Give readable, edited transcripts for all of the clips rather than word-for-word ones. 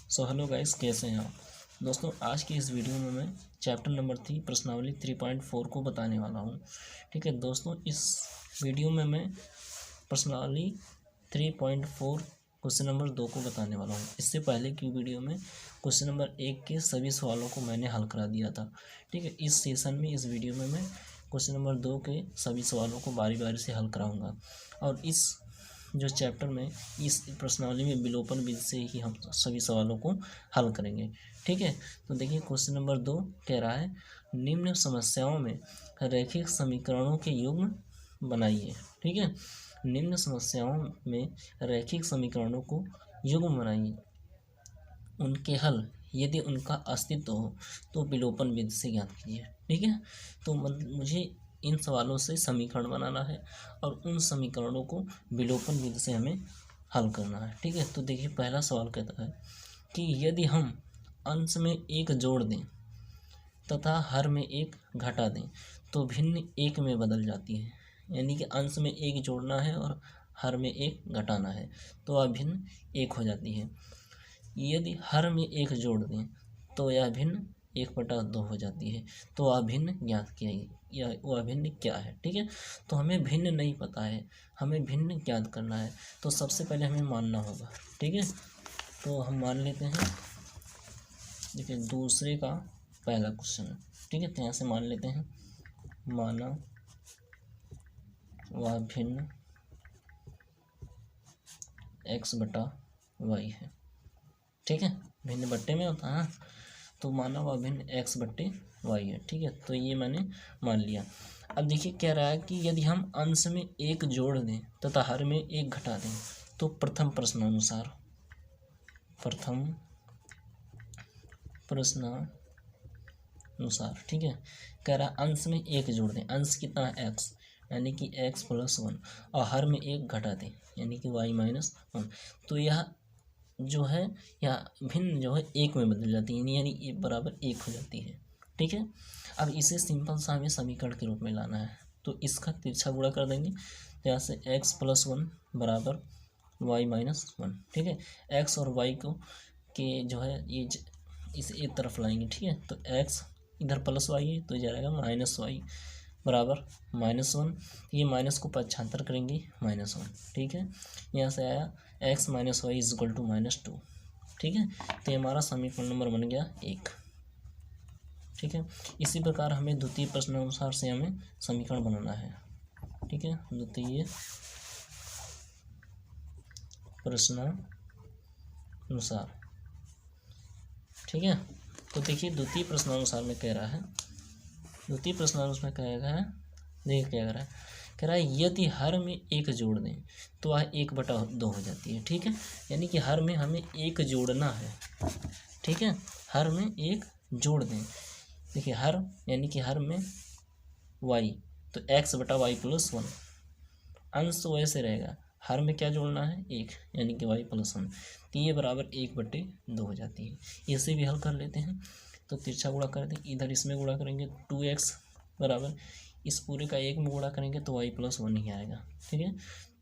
So hello guys, कैसे हैं आप दोस्तों। आज की इस वीडियो में मैं चैप्टर नंबर 3 प्रश्नावली 3.4 को बताने वाला हूं। ठीक है दोस्तों, इस वीडियो में मैं प्रश्नावली 3.4 क्वेश्चन नंबर 2 को बताने वाला हूं। इससे पहले की वीडियो में क्वेश्चन नंबर 1 के सभी सवालों को मैंने हल करा दिया था। ठीक है, इस सेशन में इस वीडियो में मैं क्वेश्चन नंबर 2 के सभी सवालों को बारी बारी से हल कराऊँगा। और इस जो चैप्टर में इस प्रश्नावली में विलोपन विधि से ही हम सभी सवालों को हल करेंगे। ठीक है, तो देखिए क्वेश्चन नंबर 2 कह रहा है, निम्न समस्याओं में रैखिक समीकरणों के युग्म बनाइए। ठीक है, निम्न समस्याओं में रैखिक समीकरणों को युग्म बनाइए, उनके हल यदि उनका अस्तित्व हो तो विलोपन विधि से ज्ञात कीजिए। ठीक है, तो मुझे इन सवालों से समीकरण बनाना है और उन समीकरणों को विलोपन विधि से हमें हल करना है। ठीक है, तो देखिए पहला सवाल कहता है कि यदि हम अंश में एक जोड़ दें तथा हर में एक घटा दें तो भिन्न एक में बदल जाती है। यानी कि अंश में एक जोड़ना है और हर में एक घटाना है तो अभिन्न एक हो जाती है। यदि हर में एक जोड़ दें तो यह भिन्न 1/2 हो जाती है। तो अभिन्न ज्ञात किया, या वो अभिन्न क्या है। ठीक है, तो हमें भिन्न नहीं पता है, हमें भिन्न ज्ञात करना है। तो सबसे पहले हमें मानना होगा। ठीक है, तो हम मान लेते हैं। देखिए दूसरे का पहला क्वेश्चन है। ठीक है, तो यहाँ से मान लेते हैं, माना वह भिन्न x/y है। ठीक है, भिन्न बट्टे में होता है, तो माना वह भिन्न x/y है। ठीक है, तो ये मैंने मान लिया। अब देखिए कह रहा है कि यदि हम अंश में एक जोड़ दें तथा हर में एक घटा दें तो प्रथम प्रश्नानुसार ठीक है, कह रहा है अंश में एक जोड़ दें, अंश कितना है x, यानी कि x+1, और हर में एक घटा दें यानी कि y-1, तो यह जो है या भिन्न जो है एक में बदल जाती है, यानी ये बराबर एक हो जाती है। ठीक है, अब इसे सिंपल सा हमें समीकरण के रूप में लाना है, तो इसका तिरछा गुणा कर देंगे। तो यहाँ से x+1 बराबर y-1। ठीक है, x और y को के जो है ये इसे एक तरफ लाएंगे। ठीक है, तो x इधर +y है तो इधर आएगा -y बराबर -1। ये माइनस को पक्षांतर करेंगे -1। ठीक है, यहाँ से आया x - y = -2। ठीक है, तो हमारा समीकरण नंबर बन गया 1। ठीक है, इसी प्रकार हमें द्वितीय प्रश्नानुसार से हमें समीकरण बनाना है। ठीक है, द्वितीय प्रश्नानुसार। ठीक है, तो देखिए द्वितीय प्रश्नानुसार में कह रहा है, द्वितीय प्रश्नानुसार कहेगा है, देखिए क्या कह रहा है यदि हर में एक जोड़ दें तो वह 1/2 हो जाती है। ठीक है, यानी कि हर में हमें एक जोड़ना है। ठीक है, हर में एक जोड़ दें। देखिए हर यानी कि हर में y, तो x/y+1, अंश तो वैसे रहेगा, हर में क्या जोड़ना है 1, यानी कि y+1, तो ये बराबर 1/2 हो जाती है। इसे भी हल कर लेते हैं, तो तिरछा गुणा कर दें, इधर इसमें गुणा करेंगे 2x बराबर इस पूरे का 1 में गुणा करेंगे तो y+1 ही आएगा। ठीक है,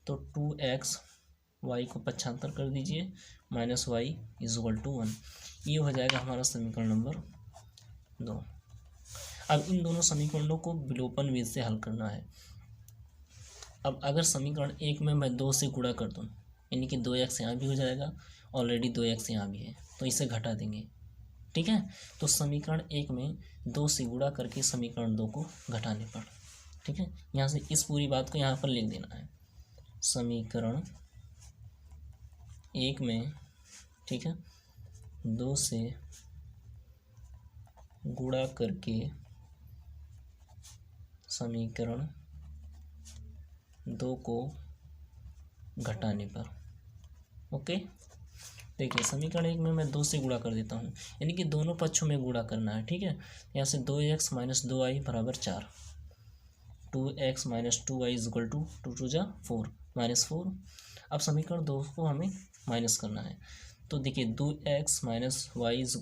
तो 2x, y को पक्षांतर कर दीजिए, -y = 1। ये हो जाएगा हमारा समीकरण नंबर 2। अब इन दोनों समीकरणों को विलोपन विधि से हल करना है। अब अगर समीकरण 1 में मैं 2 से गुणा कर दूँ, यानी कि 2x यहाँ भी हो जाएगा, ऑलरेडी 2x यहाँ भी है, तो इसे घटा देंगे। ठीक है, तो समीकरण 1 में 2 से गुणा करके समीकरण 2 को घटाने पर। ठीक है, यहाँ से इस पूरी बात को यहाँ पर लिख देना है, समीकरण 1 में, ठीक है, 2 से गुणा करके समीकरण 2 को घटाने पर। ओके, देखिए समीकरण 1 में मैं 2 से गुणा कर देता हूँ, यानी कि दोनों पक्षों में गुणा करना है। ठीक है, यहाँ से 2x - 2y बराबर 4, 2x - 2y = 2 2 जा 4 -4। अब समीकरण 2 को हमें माइनस करना है, तो देखिए 2x - y =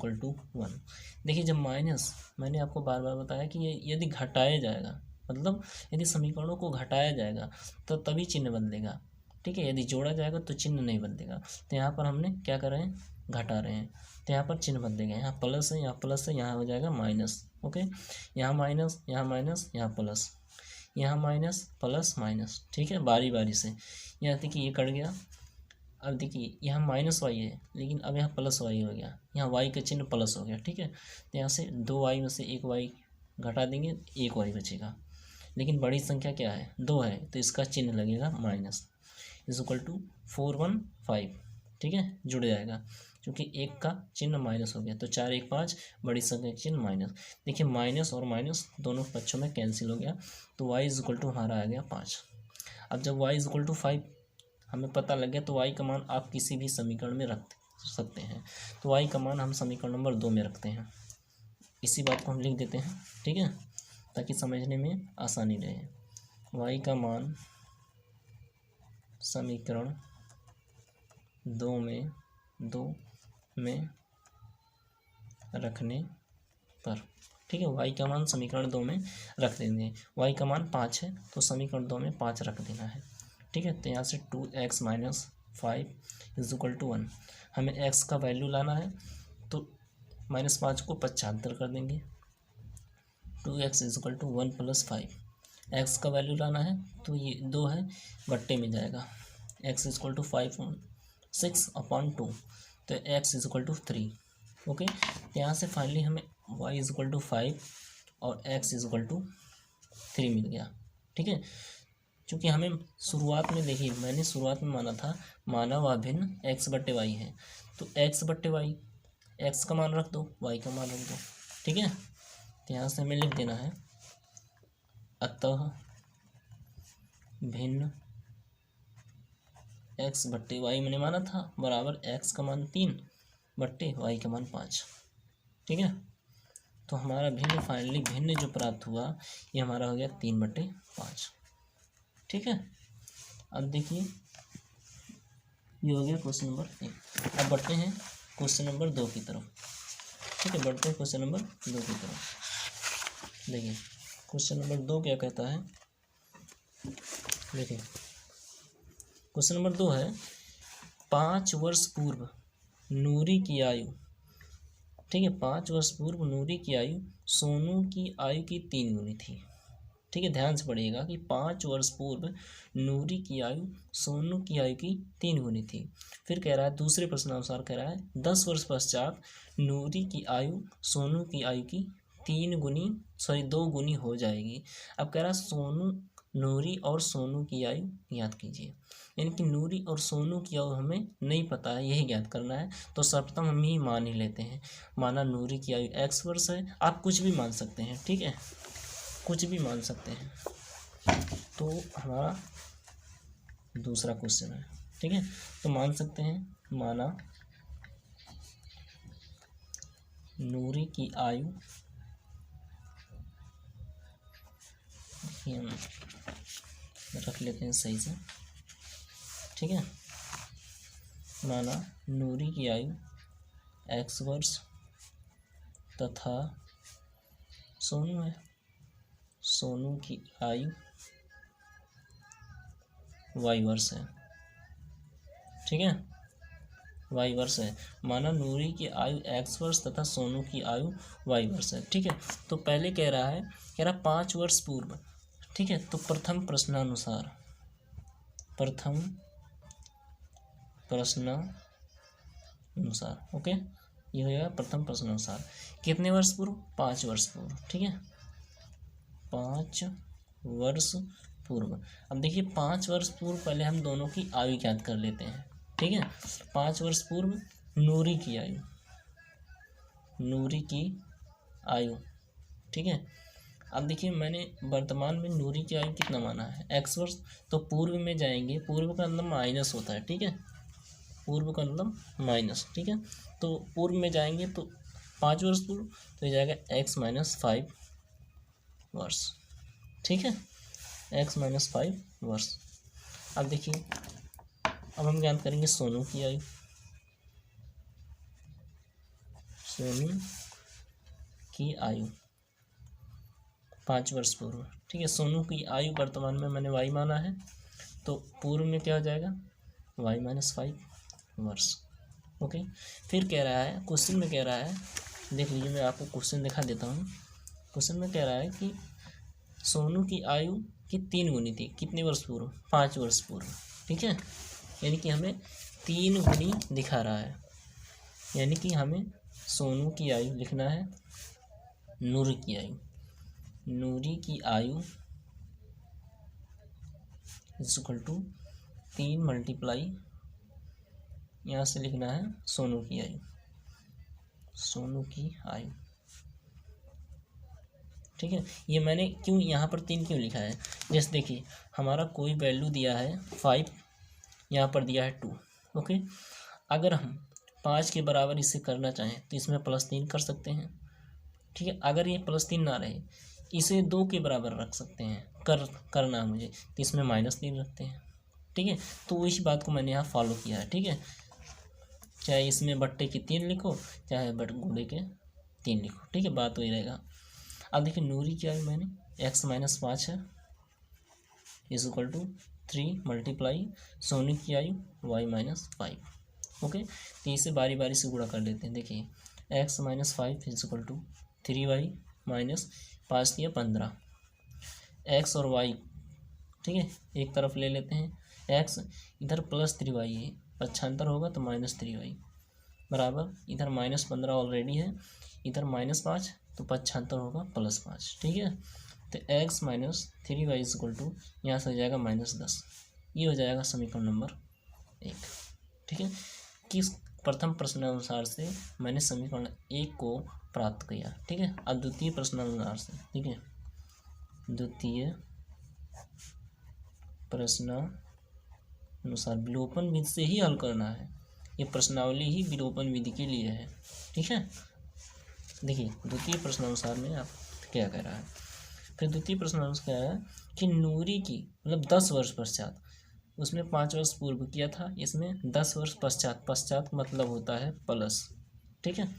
1। देखिए जब माइनस, मैंने आपको बार बार बताया कि ये यदि घटाया जाएगा, मतलब यदि समीकरणों को घटाया जाएगा तो तभी चिन्ह बदलेगा। ठीक है, यदि जोड़ा जाएगा तो चिन्ह नहीं बदलेगा। तो यहाँ पर हमने क्या कर रहे हैं, घटा रहे हैं, तो यहाँ पर चिन्ह बदलेगा, यहाँ प्लस है, यहाँ प्लस है, यहाँ हो जाएगा माइनस। ओके, यहाँ माइनस, यहाँ माइनस, यहाँ प्लस, यहाँ माइनस प्लस माइनस। ठीक है, बारी बारी से। यहाँ देखिए ये कट गया। अब देखिए यहाँ माइनस वाई है, लेकिन अब यहाँ प्लस वाई हो गया, यहाँ वाई का चिन्ह प्लस हो गया। ठीक है, तो यहाँ से 2 वाई में से 1 वाई घटा देंगे, 1 वाई बचेगा। लेकिन बड़ी संख्या क्या है, 2 है, तो इसका चिन्ह लगेगा माइनस। Is equal to 415। ठीक है, जुड़ जाएगा, क्योंकि 1 का चिन्ह माइनस हो गया, तो 4 1 5, बड़ी संख्या का चिन्ह माइनस। देखिए माइनस और माइनस दोनों पक्षों में कैंसिल हो गया, तो y इज इक्वल टू हमारा आ गया 5। अब जब y इज इक्वल टू 5 हमें पता लग गया, तो y का मान आप किसी भी समीकरण में रख सकते हैं। तो y का मान हम समीकरण नंबर 2 में रखते हैं। इसी बात को हम लिख देते हैं, ठीक है, ताकि समझने में आसानी रहे। y का मान समीकरण 2 में रखने पर, ठीक है, y का मान समीकरण 2 में रख देंगे। y का मान 5 है, तो समीकरण 2 में 5 रख देना है। ठीक है, तो यहाँ से 2x minus 5 is equal to 1। हमें x का वैल्यू लाना है, तो -5 को 75 कर देंगे। 2x is equal to 1 + 5। x का वैल्यू लाना है, तो ये 2 है, बट्टे में जाएगा। x इज इक्वल टू 6/2, तो x is equal to 3। Okay, यहाँ से फाइनली हमें y इज इक्वल टू 5 और x इज इक्वल टू 3 मिल गया। ठीक है, क्योंकि हमें शुरुआत में, देखिए मैंने शुरुआत में माना वह भिन्न x/y है, तो x/y, x का मान रख दो, y का मान रख दो। ठीक है, तो यहाँ से हमें लिख देना है, अतः भिन्न x/y मैंने माना था बराबर x का मान 3 बट्टे y का मान 5। ठीक है, तो हमारा भिन्न फाइनली भिन्न जो प्राप्त हुआ ये हमारा हो गया 3/5। ठीक है, अब देखिए ये हो गया क्वेश्चन नंबर 1। अब बढ़ते हैं क्वेश्चन नंबर 2 की तरफ। ठीक है, बढ़ते हैं क्वेश्चन नंबर 2 की तरफ। देखिए क्वेश्चन नंबर 2 क्या कहता है, देखिए क्वेश्चन नंबर 2 है, 5 वर्ष पूर्व नूरी की आयु, ठीक है, 5 वर्ष पूर्व नूरी की आयु सोनू की आयु की 3 गुनी थी। ठीक है, ध्यान से पढ़िएगा कि 5 वर्ष पूर्व नूरी की आयु सोनू की आयु की 3 गुनी थी। फिर कह रहा है, दूसरे प्रश्नानुसार कह रहा है 10 वर्ष पश्चात नूरी की आयु सोनू की आयु की 2 गुनी हो जाएगी। अब कह रहा है सोनू, नूरी और सोनू की आयु याद कीजिए, यानी कि नूरी और सोनू की आयु हमें नहीं पता है, यही ज्ञात करना है। तो सर्वप्रथम हम ही मान ही लेते हैं, माना नूरी की आयु x वर्ष है, आप कुछ भी मान सकते हैं। ठीक है, कुछ भी मान सकते हैं। तो हमारा दूसरा क्वेश्चन है, ठीक है, तो मान सकते हैं, माना नूरी की आयु, हम रख लेते हैं सही से। ठीक है, माना नूरी की आयु x वर्ष तथा सोनू है, सोनू की आयु y वर्ष है। ठीक है, y वर्ष है। माना नूरी की आयु x वर्ष तथा सोनू की आयु y वर्ष है। ठीक है, तो पहले कह रहा 5 वर्ष पूर्व। ठीक है, तो प्रथम प्रश्नानुसार ओके, ये हो जाएगा प्रथम प्रश्नानुसार। कितने वर्ष पूर्व, 5 वर्ष पूर्व। ठीक है, 5 वर्ष पूर्व। अब देखिए 5 वर्ष पूर्व पहले हम दोनों की आयु ज्ञात कर लेते हैं। ठीक है, 5 वर्ष पूर्व नूरी की आयु, ठीक है। अब देखिए मैंने वर्तमान में नूरी की आयु कितना माना है, x वर्ष, तो पूर्व में जाएंगे, पूर्व का मतलब माइनस होता है। ठीक है, पूर्व का मतलब माइनस। ठीक है, तो पूर्व में जाएंगे तो 5 वर्ष पूर्व, तो ये जाएगा x - 5 वर्ष। ठीक है, x - 5 वर्ष। अब देखिए, अब हम ज्ञात करेंगे सोनू की आयु, सोनू की आयु 5 वर्ष पूर्व। ठीक है, सोनू की आयु वर्तमान में मैंने y माना है, तो पूर्व में क्या हो जाएगा y - 5 वर्ष। ओके, फिर कह रहा है, क्वेश्चन में कह रहा है, देख लीजिए मैं आपको क्वेश्चन दिखा देता हूँ। क्वेश्चन में कह रहा है कि सोनू की आयु की 3 गुनी थी, कितने वर्ष पूर्व? 5 वर्ष पूर्व। ठीक है, यानी कि हमें 3 गुनी दिखा रहा है, यानी कि हमें सोनू की आयु लिखना है, नूरी की आयु, नूरी की आयु इक्वल टू 3 मल्टीप्लाई, यहाँ से लिखना है सोनू की आयु, सोनू की आयु। ठीक है, ये मैंने क्यों यहाँ पर 3 क्यों लिखा है? जैसे देखिए हमारा कोई वैल्यू दिया है 5, यहाँ पर दिया है 2। ओके, अगर हम 5 के बराबर इसे करना चाहें तो इसमें +3 कर सकते हैं। ठीक है, अगर ये +3 ना रहे, इसे 2 के बराबर रख सकते हैं, करना है मुझे, तो इसमें -3 रखते हैं। ठीक है, तो इस बात को मैंने यहाँ फॉलो किया है। ठीक है, चाहे इसमें बट्टे की 3 लिखो, चाहे गुणे के 3 लिखो। ठीक है, बात वही रहेगा। अब देखिए नूरी की आयु मैंने x - 5 है इक्वल टू 3 मल्टीप्लाई सोनू की आयु y - 5। ओके, तो इसे बारी बारी से गुणा कर लेते हैं। देखिए x - 5 इक्वल टू 3y - 5 दिया 15, x और y ठीक है एक तरफ ले लेते हैं, x इधर +3y है, पक्षांतर होगा तो -3y बराबर, इधर -15 ऑलरेडी है, इधर -5 तो पक्षांतर होगा +5। ठीक है, तो x - 3y इक्वल टू यहाँ से हो जाएगा -10। ये हो जाएगा समीकरण नंबर 1। ठीक है, किस प्रथम प्रश्नानुसार से मैंने समीकरण 1 को प्राप्त किया। ठीक है, अब द्वितीय प्रश्नानुसार से, ठीक है, द्वितीय प्रश्नानुसार विलोपन विधि से ही हल करना है। ये प्रश्नावली ही विलोपन विधि के लिए है। ठीक है, देखिए द्वितीय प्रश्नानुसार में आप क्या कह रहा है, फिर द्वितीय प्रश्नानुसार क्या है कि नूरी की मतलब 10 वर्ष पश्चात, उसमें 5 वर्ष पूर्व किया था, इसमें 10 वर्ष पश्चात, पश्चात मतलब होता है प्लस। ठीक है,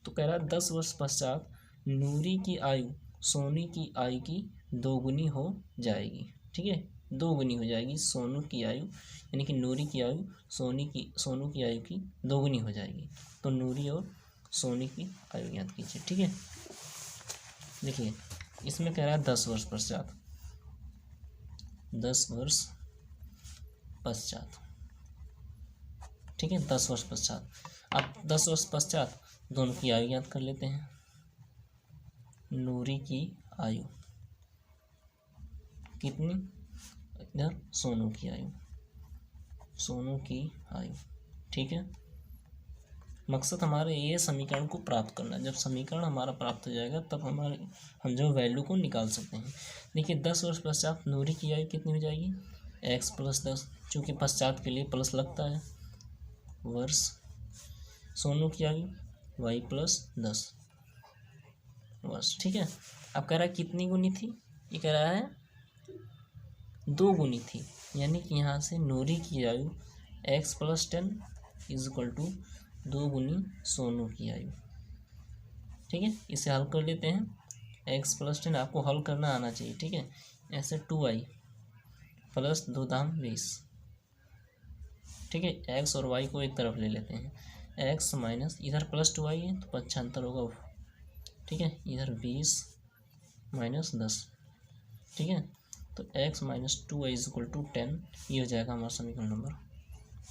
तो कह रहा है 10 वर्ष पश्चात नूरी की आयु सोनी की आयु की 2 गुनी हो जाएगी। ठीक है, 2 गुनी हो जाएगी सोनू की आयु, यानी कि नूरी की आयु सोनू की आयु की 2 गुनी हो जाएगी। तो नूरी और सोनी की आयु याद कीजिए। ठीक है, देखिए इसमें कह रहा है 10 वर्ष पश्चात, 10 वर्ष पश्चात। ठीक है, 10 वर्ष पश्चात, अब 10 वर्ष पश्चात दोनों की आयु याद कर लेते हैं। नूरी की आयु कितनी, इधर सोनू की आयु, सोनू की आयु। ठीक है, मकसद हमारे ये समीकरण को प्राप्त करना। जब समीकरण हमारा प्राप्त हो जाएगा तब हम जो वैल्यू को निकाल सकते हैं। देखिए 10 वर्ष पश्चात नूरी की आयु कितनी हो जाएगी, x + 10, चूँकि पश्चात के लिए प्लस लगता है, वर्ष। सोनू की आयु y + 10 वर्ष। ठीक है, अब कह रहा है कितनी गुनी थी, ये कह रहा है 2 गुनी थी, यानी कि यहाँ से नूरी की आयु x + 10 इक्वल टू 2 गुनी सोनू की आयु। ठीक है, इसे हल कर लेते हैं। x + 10 आपको हल करना आना चाहिए। ठीक है, ऐसे 2y + 2 दाम 20। ठीक है, x और y को एक तरफ ले लेते हैं, x माइनस इधर +2y है तो पक्षांतर होगा। ठीक है, इधर 20 - 10। ठीक है, तो x - 2y इक्वल टू 10, ये हो जाएगा हमारा समीकरण नंबर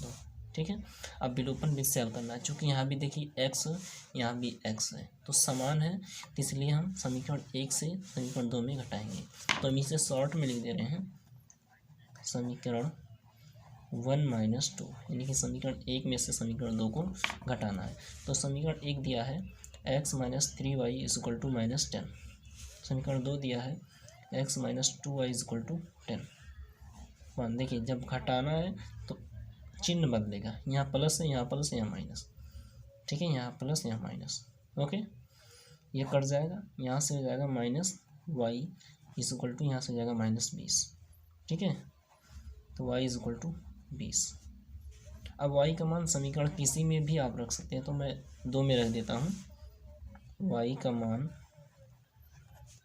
2। ठीक है, अब विलोपन विधि से हल करना है, चूँकि यहाँ भी देखिए x, यहाँ भी x है तो समान है, तो इसलिए हम समीकरण 1 से समीकरण 2 में घटाएंगे। तो हम इसे शॉर्ट में लिख दे रहे हैं, समीकरण 1 - 2, यानी कि समीकरण 1 में से समीकरण 2 को घटाना है। तो समीकरण 1 दिया है x - 3y इक्वल टू -10, समीकरण 2 दिया है x - 2y इक्वल टू 10। मान देखिए जब घटाना है तो चिन्ह बदलेगा, यहाँ प्लस है, यहाँ प्लस, यहाँ माइनस। ठीक है, यहाँ प्लस, यहाँ माइनस। ओके, ये कट जाएगा, यहाँ से हो जाएगा -y इक्वल टू, यहाँ से हो जाएगा -20। ठीक है, तो y इक्वल टू 20। अब y का मान समीकरण किसी में भी आप रख सकते हैं, तो मैं 2 में रख देता हूँ। y का मान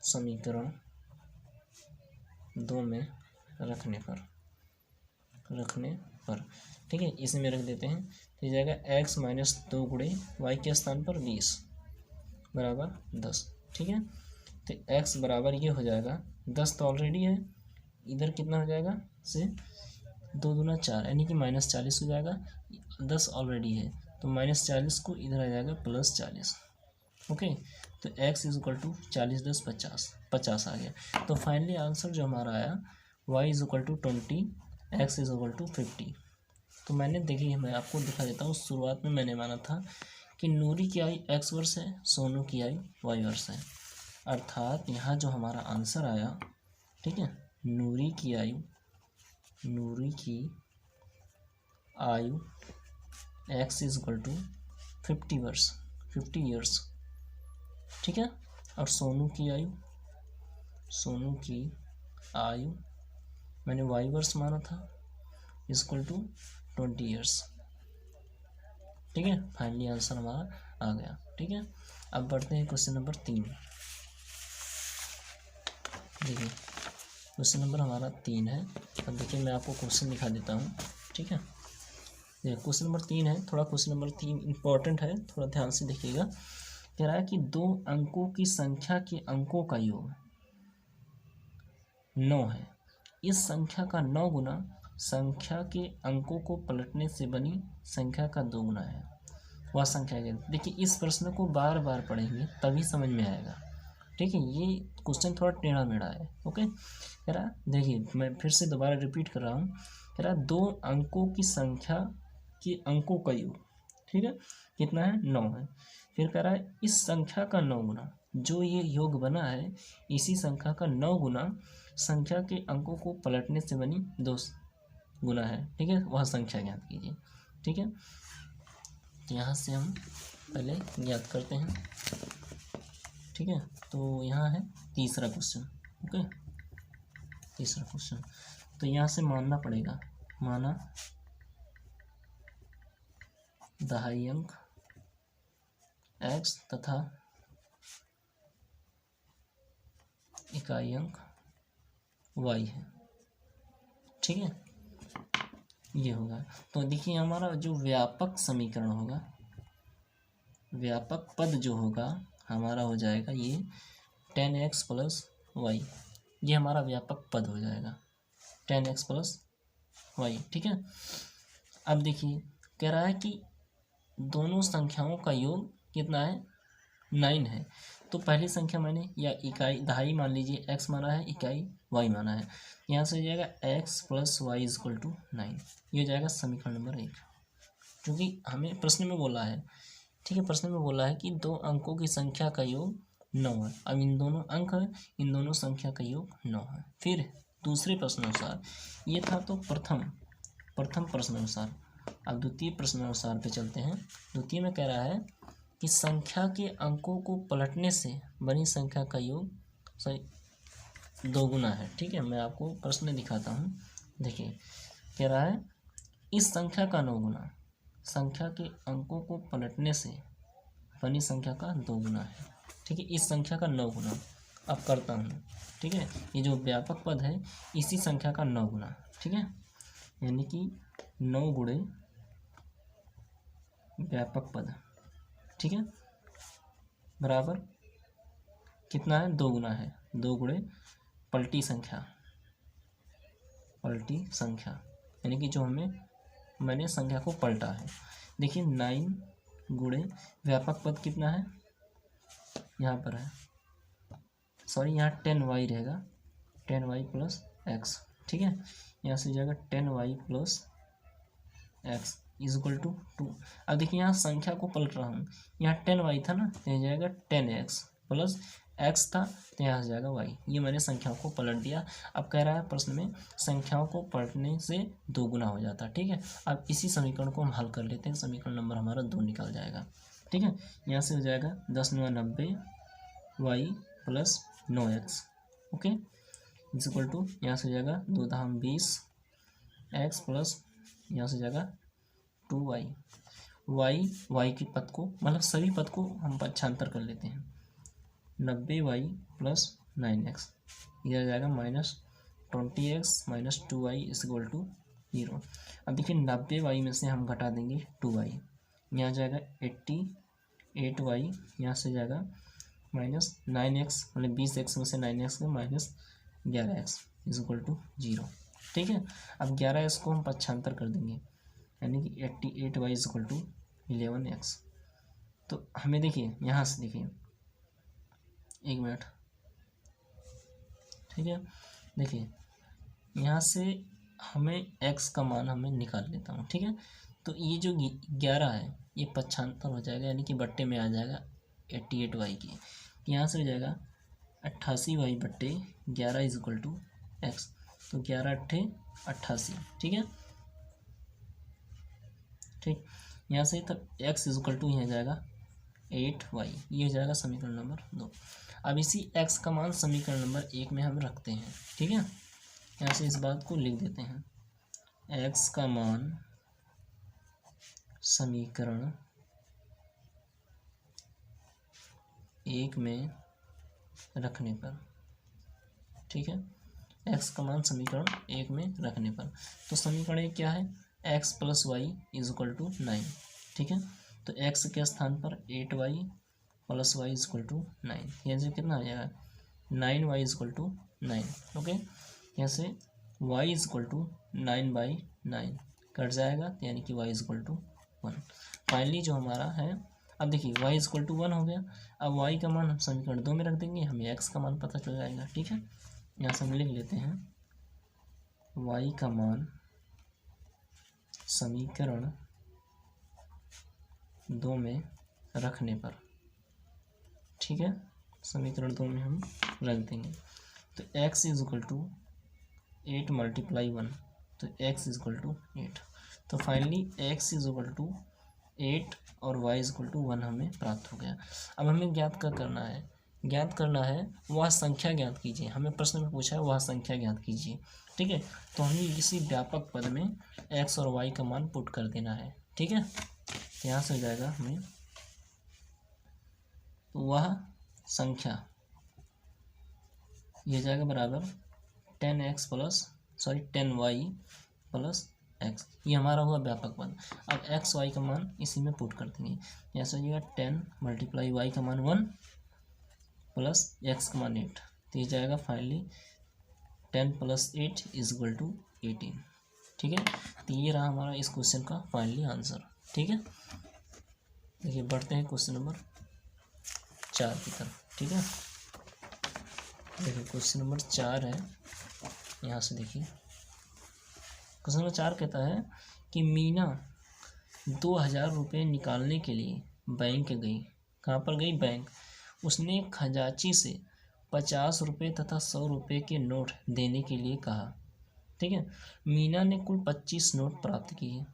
समीकरण 2 में रखने पर, ठीक है। इसे में रख देते हैं तो ये जाएगा x माइनस 2 गुणे वाई के स्थान पर 20 बराबर 10, ठीक है। तो x बराबर ये हो जाएगा 10 तो ऑलरेडी है, इधर कितना हो जाएगा से 2 दूना 4 यानी कि -40 हो जाएगा, 10 ऑलरेडी है तो -40 को इधर आ जाएगा +40, ओके। तो x इज इक्वल टू 40 10 50, 50 आ गया। तो फाइनली आंसर जो हमारा आया y is equal to 20, x is equal to 50। तो मैंने देखिए मैं आपको दिखा देता हूँ, शुरुआत में मैंने माना था कि नूरी की आयु x वर्ष है, सोनू की आयु y वर्ष है, अर्थात यहाँ जो हमारा आंसर आया, ठीक है, नूरी की आयु x इज इक्वल टू 50 वर्ष, 50 ईयर्स, ठीक है। और सोनू की आयु मैंने y वर्ष माना था, इक्वल टू 20 ईयर्स, ठीक है। फाइनली आंसर हमारा आ गया, ठीक है। अब बढ़ते हैं क्वेश्चन नंबर 3। देखिए क्वेश्चन नंबर हमारा 3 है। अब देखिए मैं आपको क्वेश्चन दिखा देता हूँ, ठीक है। देखिए क्वेश्चन नंबर 3 है, थोड़ा क्वेश्चन नंबर 3 इम्पोर्टेंट है, थोड़ा ध्यान से देखिएगा। कह रहा है कि 2 अंकों की संख्या के अंकों का योग 9 है, इस संख्या का 9 गुना संख्या के अंकों को पलटने से बनी संख्या का 2 गुना है, वह संख्या है। देखिए इस प्रश्न को बार बार पढ़ेंगे तभी समझ में आएगा, ठीक है। ये क्वेश्चन थोड़ा टेढ़ा मेढ़ा है, ओके। कह रहा देखिए मैं फिर से दोबारा रिपीट कर रहा हूँ। कह रहा 2 अंकों की संख्या के अंकों का योग, ठीक है, कितना है 9 है। फिर कह रहा है इस संख्या का 9 गुना, जो ये योग बना है इसी संख्या का 9 गुना संख्या के अंकों को पलटने से बनी 2 गुना है, ठीक है, वह संख्या ज्ञात कीजिए, ठीक है। तो यहाँ से हम पहले ज्ञात करते हैं, ठीक है। तो यहाँ है तीसरा क्वेश्चन, ओके, तीसरा क्वेश्चन। तो यहाँ से मानना पड़ेगा, माना दहाई अंक x तथा इकाई अंक y है, ठीक है, ये होगा। तो देखिए हमारा जो व्यापक समीकरण होगा, व्यापक पद जो होगा हमारा हो जाएगा ये 10x प्लस वाई, ये हमारा व्यापक पद हो जाएगा 10x प्लस वाई, ठीक है। अब देखिए कह रहा है कि दोनों संख्याओं का योग कितना है 9 है। तो पहली संख्या मैंने या इकाई दहाई मान लीजिए x माना है, इकाई y माना है, यहाँ से हो जाएगा x plus Y is equal to 9, ये हो जाएगा समीकरण नंबर 1, क्योंकि हमें प्रश्न में बोला है, ठीक है, प्रश्न में बोला है कि 2 अंकों की संख्या का योग 9 है। अब इन दोनों अंक है, इन दोनों संख्या का योग 9 है। फिर दूसरे प्रश्नानुसार, ये था तो प्रथम प्रश्नानुसार। अब द्वितीय प्रश्नानुसार पे चलते हैं। द्वितीय में कह रहा है कि संख्या के अंकों को पलटने से बनी संख्या का योग 2 गुना है, ठीक है। मैं आपको प्रश्न दिखाता हूँ, देखिए कह रहा है इस संख्या का 9 गुना संख्या के अंकों को पलटने से बनी संख्या का 2 गुना है, ठीक है, इस संख्या का 9 गुना। अब करता हूँ, ठीक है, ये जो व्यापक पद है इसी संख्या का 9 गुना, ठीक है, यानी कि 9 गुणे व्यापक पद, ठीक है, बराबर कितना है 2 गुना है, 2 गुणे पलटी संख्या यानी कि जो मैंने संख्या को पलटा है। देखिए 9 गुणे व्यापक पद कितना है, यहाँ पर है, सॉरी यहाँ 10y रहेगा, 10y प्लस x, ठीक है, यहाँ से जाएगा 10y plus x is equal to 2। अब देखिए यहाँ संख्या को पलट रहा हूँ, यहाँ 10y था ना, तो यहाँ जाएगा 10x प्लस x था, तो यहाँ से जाएगा y, ये मैंने संख्याओं को पलट दिया। अब कह रहा है प्रश्न में संख्याओं को पलटने से 2 गुना हो जाता है, ठीक है। अब इसी समीकरण को हम हल कर लेते हैं, समीकरण नंबर हमारा 2 निकल जाएगा, ठीक है। यहाँ से हो जाएगा 10 9 90 y plus 9x, okay, is equal to यहाँ से हो जाएगा 2 धाम 20 x प्लस यहाँ से जाएगा 2y, y के पद को मतलब सभी पद को हम पक्षांतर कर लेते हैं, 90y प्लस 9x, इधर जाएगा -20x minus 2y is equal to 0। अब देखिए 90y में से हम घटा देंगे 2y, यहाँ जाएगा 88y, यहाँ से जाएगा -9x, मतलब 20x में से 9x का -11x इज इक्वल टू 0। ठीक है, अब 11x को हम पक्षांतर कर देंगे, यानी कि 88y is equal to 11x। तो हमें देखिए यहाँ से देखिए, एक मिनट, ठीक है, देखिए यहाँ से हमें x का मान हमें निकाल लेता हूँ। ठीक है, तो ये जो 11 है ये पक्षांतर हो जाएगा, यानी कि बट्टे में आ जाएगा 88y की, यहाँ से हो जाएगा 88y बट्टे 11 इज इक्वल टू एक्स। तो 11 अट्ठे 88, ठीक है, ठीक, यहाँ से तब x इज इक्वल टू यहाँ जाएगा 8y, ये हो जाएगा समीकरण नंबर 2। अब इसी x का मान समीकरण नंबर 1 में हम रखते हैं। ठीक है, यहाँ से इस बात को लिख देते हैं, x का मान समीकरण 1 में रखने पर, ठीक है, x का मान समीकरण 1 में रखने पर, तो समीकरण 1 क्या है, x plus Y is equal to 9। ठीक है, तो x के स्थान पर 8y plus Y is equal to 9, यहाँ से कितना आ जाएगा 9y is equal to 9। Okay, यहाँ से y is equal to 9/9 cut जाएगा, यानी कि y is equal to 1। Finally जो हमारा है, अब देखिए y इज इक्वल टू 1 हो गया। अब y का मान हम समीकरण 2 में रख देंगे, हमें x का मान पता चल जाएगा। ठीक है, यहाँ से हम लिख लेते हैं y का मान समीकरण 2 में रखने पर, ठीक है, समीकरण 2 में हम रख देंगे, तो x इज इक्वल टू 8 × 1, तो x इज इक्वल टू 8। तो finally x is equal to 8 और y इज इक्वल टू 1 हमें प्राप्त हो गया। अब हमें ज्ञात क्या करना है, ज्ञात करना है वह संख्या ज्ञात कीजिए। हमें प्रश्न में पूछा है वह संख्या ज्ञात कीजिए। ठीक है, तो हमें इसी व्यापक पद में x और y का मान पुट कर देना है। ठीक है, यहाँ से हो जाएगा हमें वह संख्या, ये जाएगा बराबर 10y प्लस x, ये हमारा हुआ व्यापक पद। अब x y का मान इसी में पुट कर देंगे, ऐसा हो जाएगा 10 × y का मान 1 प्लस x का मान 8, तो ये जाएगा फाइनली 10 + 8 इज इक्वल टू 18। ठीक है, तो ये रहा हमारा इस क्वेश्चन का फाइनली आंसर। ठीक है, देखिए बढ़ते हैं क्वेश्चन नंबर 4 की तरफ। ठीक है, देखिए क्वेश्चन नंबर 4 है, यहाँ से देखिए क्वेश्चन नंबर 4 कहता है कि मीना 2000 रुपये निकालने के लिए बैंक गई। कहाँ पर गई, बैंक। उसने खजांची से 50 रुपये तथा 100 रुपये के नोट देने के लिए कहा। ठीक है, मीना ने कुल 25 नोट प्राप्त किए।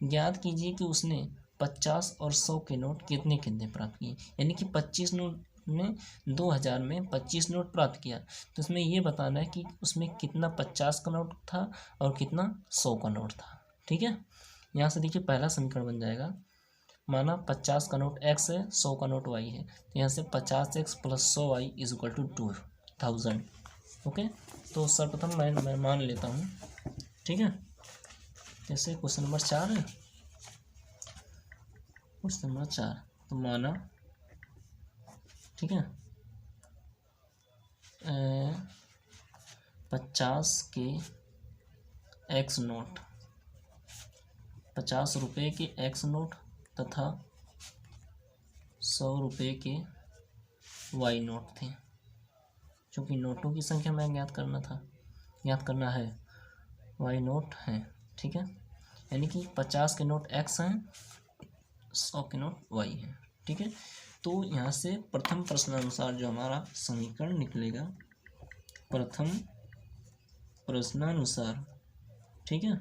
ज्ञात कीजिए कि उसने 50 और 100 के नोट कितने कितने प्राप्त किए। यानी कि 25 नोट ने 2000 में 25 नोट प्राप्त किया, तो उसमें ये बताना है कि उसमें कितना 50 का नोट था और कितना 100 का नोट था। ठीक है, यहाँ से देखिए पहला समीकरण बन जाएगा, माना 50 का नोट x है, 100 का नोट y है, तो यहाँ से 50x + 100y is equal to 2000। Okay, तो सर्वप्रथम मैं मान लेता हूँ। ठीक है, जैसे क्वेश्चन नंबर 4 है, क्वेश्चन नंबर 4, तो माना, ठीक है, 50 के x नोट, 50 रुपये के x नोट तथा 100 रुपये के y नोट थे। क्योंकि नोटों की संख्या मैं ज्ञात करना है, y नोट हैं। ठीक है, यानी कि 50 के नोट x हैं, 100 के नोट y हैं। ठीक है, तो यहाँ से प्रथम प्रश्नानुसार जो हमारा समीकरण निकलेगा, प्रथम प्रश्नानुसार, ठीक है,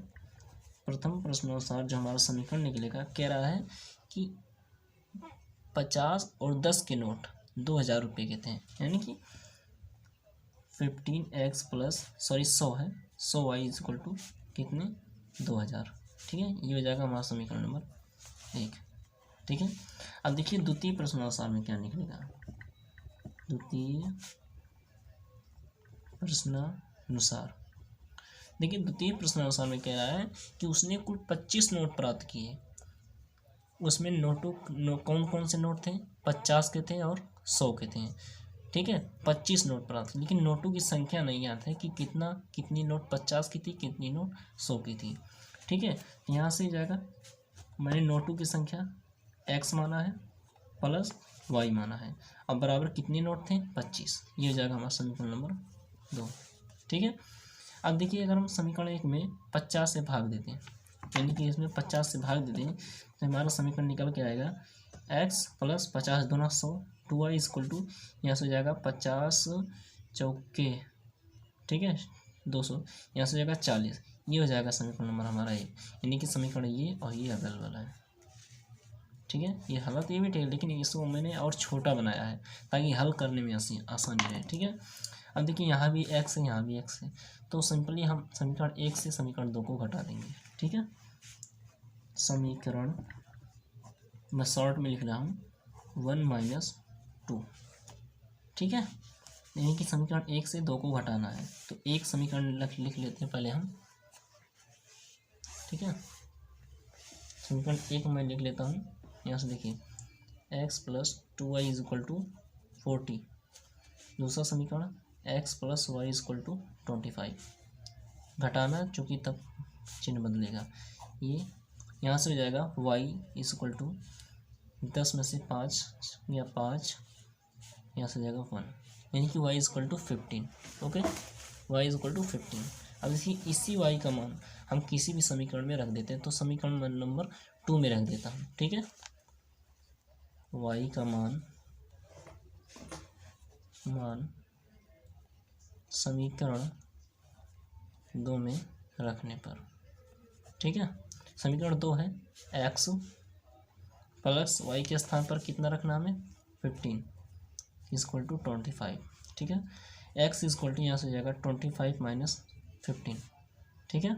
प्रथम प्रश्नानुसार जो हमारा समीकरण निकलेगा, कह रहा है कि 50 और 10 के नोट 2000 रुपये के थे, यानी कि 15x + 100 है, 100y इज इक्वल टू कितने 2000। ठीक है, ये हो जाएगा हमारा समीकरण नंबर 1। ठीक है, अब देखिए द्वितीय प्रश्नानुसार में क्या निकलेगा। द्वितीय प्रश्नानुसार, देखिए द्वितीय प्रश्नानुसार में कह रहा है कि उसने कुल 25 नोट प्राप्त किए। उसमें कौन कौन से नोट थे? 50 के थे और 100 के थे। ठीक है, 25 नोट प्राप्त, लेकिन नोटों की संख्या नहीं याद है कि कितनी नोट 50 की थी, कितनी नोट 100 की थी। ठीक है, यहाँ से जाएगा, मैंने नोटों की संख्या x माना है प्लस y माना है, अब बराबर कितने नोट थे? 25। ये हो जाएगा हमारा समीकरण नंबर 2। ठीक है, अब देखिए अगर हम समीकरण 1 में 50 से भाग देते हैं, यानी कि इसमें 50 से भाग देते हैं तो हमारा समीकरण निकल के आएगा x प्लस 50 दूना 100 2y इक्वल टू, यहाँ से हो जाएगा 50 चौके, ठीक है 200, यहाँ से हो जाएगा 40। ये हो जाएगा समीकरण नंबर हमारा 1, यानी कि समीकरण ये और ये अवेलेबल है। ठीक है, ये हालत ये भी ठीक है, लेकिन इसको मैंने और छोटा बनाया है ताकि हल करने में आसानी रहे। ठीक है, अब देखिए यहाँ भी x है, यहाँ भी x है, तो सिंपली हम समीकरण 1 से समीकरण 2 को घटा देंगे। ठीक है, समीकरण मैं शॉर्ट में लिख रहा हूँ 1 - 2। ठीक है, यानी कि समीकरण 1 से 2 को घटाना है, तो एक समीकरण लिख लेते हैं पहले हम। ठीक है, समीकरण 1 मैं लिख लेता हूँ, यहाँ से देखिए x plus 2y equal to 40। दूसरा समीकरण x plus Y equal to 25। घटाना चूँकि तब चिन्ह बदलेगा, ये यहाँ से हो जाएगा y इक्वल टू 10 में से 5 या 5, यहाँ से हो जाएगा 1, यानी कि y equal to 15। Okay, y equal to 15। अब इसी y का मान हम किसी भी समीकरण में रख देते हैं, तो समीकरण नंबर 2 में रख देता हूँ। ठीक है, y का मान समीकरण 2 में रखने पर, ठीक है, समीकरण 2 है x प्लस y के स्थान पर कितना रखना हमें? 15 इक्वल टू 25। ठीक है, x इक्वल टू यहाँ से हो जाएगा 25 माइनस 15। ठीक है,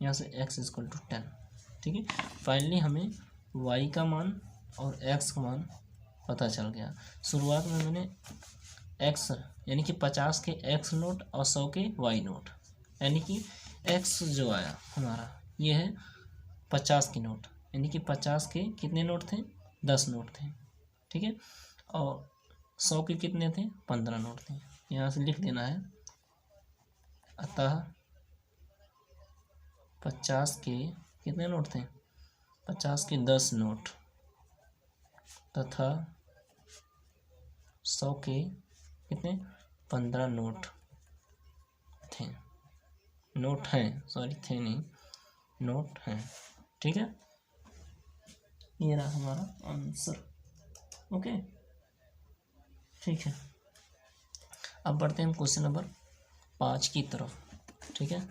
यहाँ से x इक्वल टू 10। ठीक है, फाइनली हमें y का मान और x का मान पता चल गया। शुरुआत में मैंने x यानी कि 50 के x नोट और 100 के y नोट, यानी कि x जो आया हमारा ये है 50 की नोट, यानी कि 50 के कितने नोट थे? 10 नोट थे। ठीक है, और 100 के कितने थे? 15 नोट थे। यहाँ से लिख देना है, अतः 50 के कितने नोट थे? 50 के 10 नोट तथा 100 के कितने? 15 नोट थे। नोट हैं, सॉरी थे नहीं, नोट हैं। ठीक है, ये रहा हमारा आंसर। ओके, ठीक है, अब बढ़ते हैं हम क्वेश्चन नंबर 5 की तरफ। ठीक है,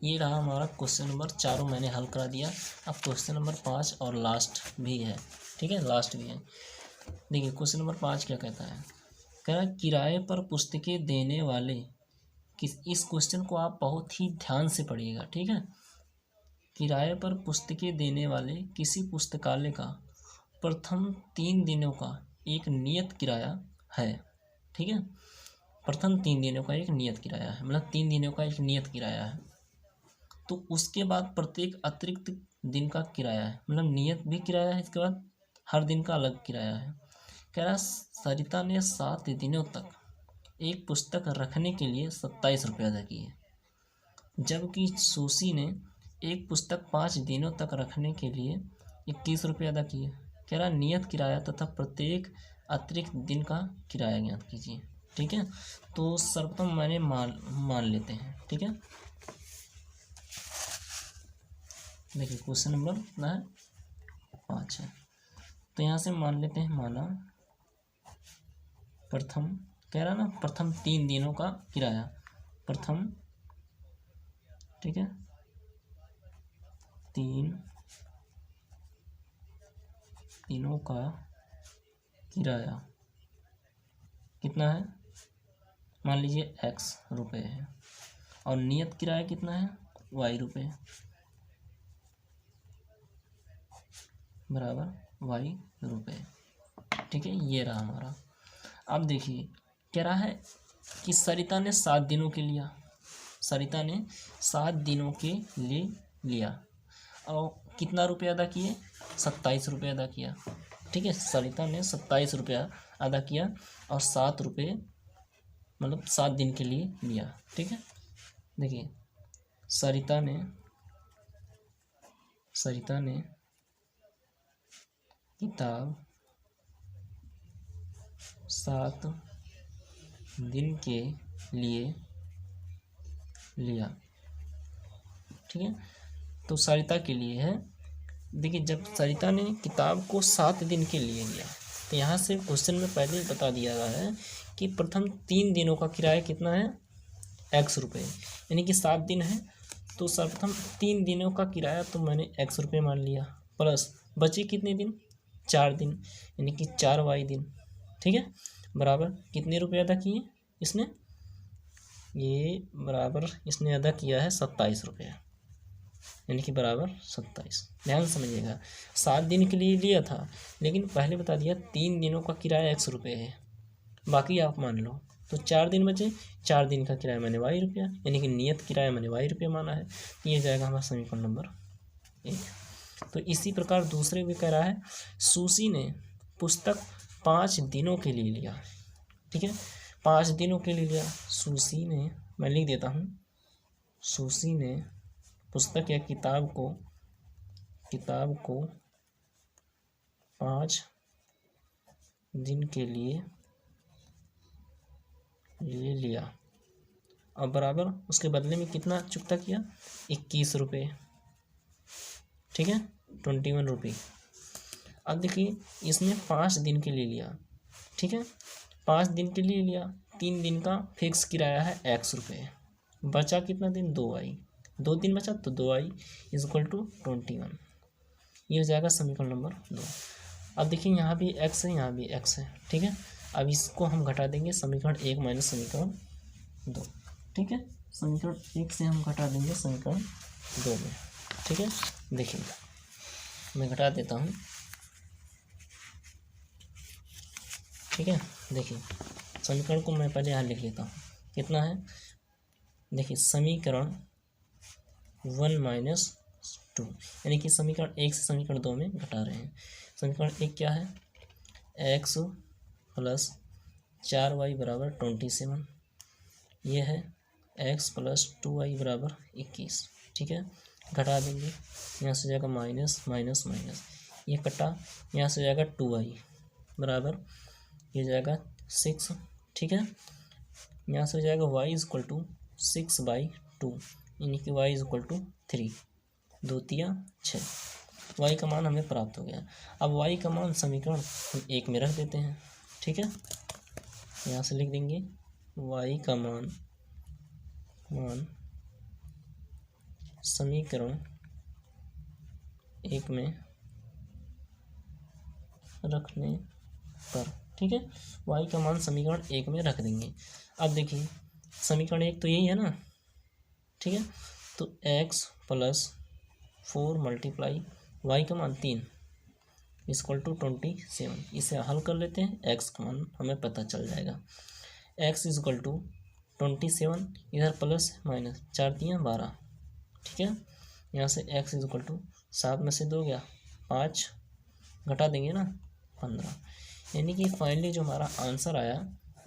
ये रहा हमारा क्वेश्चन नंबर 4 मैंने हल करा दिया। अब क्वेश्चन नंबर 5 और लास्ट भी है। ठीक है, लास्ट भी है। देखिए क्वेश्चन नंबर 5 क्या कहता है, कह रहा है किराए पर पुस्तकें देने वाले इस क्वेश्चन को आप बहुत ही ध्यान से पढ़िएगा। ठीक है, किराए पर पुस्तकें देने वाले किसी पुस्तकालय का प्रथम 3 दिनों का एक नियत किराया है। ठीक है, प्रथम 3 दिनों का एक नियत किराया है, मतलब 3 दिनों का एक नियत किराया है। तो उसके बाद प्रत्येक अतिरिक्त दिन का किराया है, मतलब नियत भी किराया है, इसके बाद हर दिन का अलग किराया है। कह रहा सरिता ने 7 दिनों तक एक पुस्तक रखने के लिए 27 रुपये अदा किए, जबकि सुशी ने एक पुस्तक 5 दिनों तक रखने के लिए 21 रुपये अदा किए। कह रहा नियत किराया तथा प्रत्येक अतिरिक्त दिन का किराया ज्ञात कीजिए। ठीक है, तो सर्वप्रथम मैंने मान लेते हैं। ठीक है, देखिए क्वेश्चन नंबर कितना है? 5 है, तो यहाँ से मान लेते हैं। माना प्रथम, कह रहा ना प्रथम 3 दिनों का किराया, प्रथम, ठीक है, 3 दिनों का किराया कितना है? मान लीजिए x रुपये है, और नियत किराया कितना है? y रुपये, बराबर y रुपये। ठीक है, ये रहा हमारा। अब देखिए कह रहा है कि सरिता ने 7 दिनों के लिया, सरिता ने 7 दिनों के लिए लिया और कितना रुपया अदा किए, 27 रुपये अदा किया। ठीक है, सरिता ने 27 रुपया अदा किया और 7 रुपये मतलब 7 दिन के लिए लिया। ठीक है, देखिए सरिता ने किताब 7 दिन के लिए लिया। ठीक है, तो सरिता के लिए है। देखिए जब सरिता ने किताब को 7 दिन के लिए लिया तो यहाँ से क्वेश्चन में पहले ही बता दिया गया है कि प्रथम 3 दिनों का किराया कितना है, x रुपये, यानी कि 7 दिन है तो सर्वप्रथम 3 दिनों का किराया तो मैंने x रुपये मान लिया, प्लस बचे कितने दिन, 4 दिन, यानी कि 4y दिन। ठीक है, बराबर कितने रुपये अदा किए इसने, ये बराबर इसने अदा किया है 27 रुपये, यानी कि बराबर 27। ध्यान समझिएगा, 7 दिन के लिए लिया था लेकिन पहले बता दिया 3 दिनों का किराया x रुपये है, बाकी आप मान लो। तो 4 दिन बचे, 4 दिन का किराया मैंने y रुपया, यानी कि नियत किराया मैंने y रुपया माना है। तो ये जाएगा हमारा समीकरण नंबर 1। तो इसी प्रकार दूसरे भी कह रहा है, सुशी ने पुस्तक 5 दिनों के लिए लिया। ठीक है, 5 दिनों के लिए लिया। सुशी ने, मैं लिख देता हूँ, सुशी ने पुस्तक या किताब को 5 दिन के लिए लिया और बराबर उसके बदले में कितना चुकता किया, 21 रुपये। ठीक है, 21 रुपये। अब देखिए इसने 5 दिन के लिए लिया। ठीक है, 5 दिन के लिए लिया, 3 दिन का फिक्स किराया है x रुपये, बचा कितना दिन, 2y, 2 दिन बचा तो 2y इक्वल टू 21। ये हो जाएगा समीकरण नंबर 2। अब देखिए यहाँ भी x है, यहाँ भी x है। ठीक है, अब इसको हम घटा देंगे समीकरण 1 माइनस समीकरण 2। ठीक है, समीकरण 1 से हम घटा देंगे समीकरण 2 में। ठीक है, देखिए मैं घटा देता हूँ। ठीक है, देखिए समीकरण को मैं पहले यहाँ लिख लेता हूँ, कितना है, देखिए समीकरण 1 माइनस 2, यानी कि समीकरण 1 से समीकरण 2 में घटा रहे हैं। समीकरण 1 क्या है, x प्लस 4y बराबर 27, ये है x प्लस 2y बराबर 21। ठीक है, घटा देंगे, यहाँ से जाएगा माइनस माइनस माइनस, ये कटा, यहाँ से जाएगा 2y बराबर, ये जाएगा 6। ठीक है, यहाँ से जाएगा y इक्वल टू 6/2, यानी कि y इक्वल टू 3, 2 तिया 6। y का मान हमें प्राप्त हो गया। अब y का मान समीकरण हम 1 में रख देते हैं। ठीक है, यहाँ से लिख देंगे y का मान समीकरण 1 में रखने पर, ठीक है, y का मान समीकरण 1 में रख देंगे। अब देखिए समीकरण 1 तो यही है ना। ठीक है, तो x प्लस 4 मल्टीप्लाई y का मान 3 इक्वल टू 27, इसे हल कर लेते हैं, x का मान हमें पता चल जाएगा। x इक्वल टू 27, इधर प्लस माइनस 4 तियाँ 12। ठीक है, यहाँ से x इक्वल टू 7 में से 2 गया 5, घटा देंगे ना 15, यानी कि फाइनली जो हमारा आंसर आया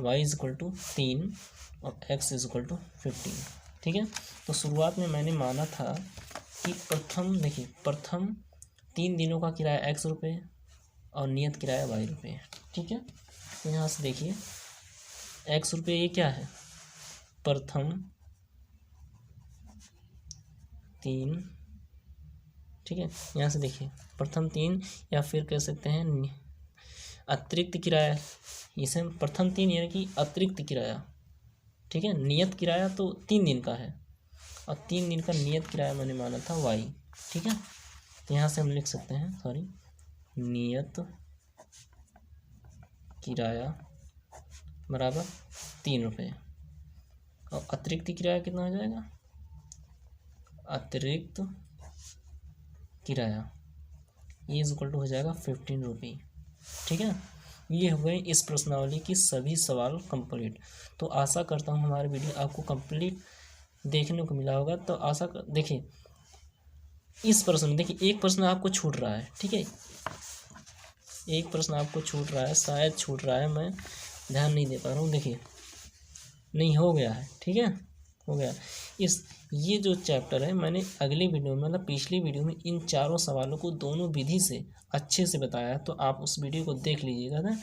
y इक्वल टू 3 और x इक्वल टू 15। ठीक है, तो शुरुआत में मैंने माना था कि प्रथम 3 दिनों का किराया x रुपये और नियत किराया y रुपये। ठीक है, तो यहाँ से देखिए x रुपये ये क्या है, प्रथम 3। ठीक है, यहाँ से देखिए प्रथम 3 या फिर कह सकते हैं अतिरिक्त किराया, इसे प्रथम 3 यानी कि अतिरिक्त किराया। ठीक है, नियत किराया तो 3 दिन का है और 3 दिन का नियत किराया मैंने माना था y। ठीक है, तो यहाँ से हम लिख सकते हैं नियत किराया बराबर 3 रुपये और अतिरिक्त किराया कितना हो जाएगा, अतिरिक्त किराया ये इक्वल टू हो जाएगा 15 रुपये। ठीक है, ये हो गए इस प्रश्नावली की सभी सवाल कंप्लीट। तो आशा करता हूँ हमारी वीडियो आपको कंप्लीट देखने को मिला होगा। तो आशा देखिए इस प्रश्न में देखिए एक प्रश्न आपको छूट रहा है, ठीक है, एक प्रश्न आपको छूट रहा है, शायद छूट रहा है, मैं ध्यान नहीं दे पा रहा हूँ। देखिए नहीं, हो गया है, ठीक है, हो गया। ये जो चैप्टर है मैंने अगले वीडियो में मतलब पिछली वीडियो में इन चारों सवालों को दोनों विधि से अच्छे से बताया है, तो आप उस वीडियो को देख लीजिएगा ना,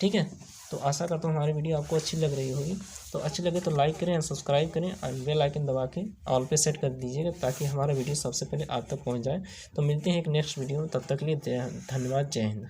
ठीक है। तो आशा करता हूँ हमारी वीडियो आपको अच्छी लग रही होगी। तो अच्छी लगे तो लाइक करें, सब्सक्राइब करें और बेल आइकन दबा के ऑल पे सेट कर दीजिएगा ताकि हमारा वीडियो सबसे पहले आप तक पहुँच जाए। तो मिलते हैं एक नेक्स्ट वीडियो में, तब तक के लिए धन्यवाद, जय हिंद।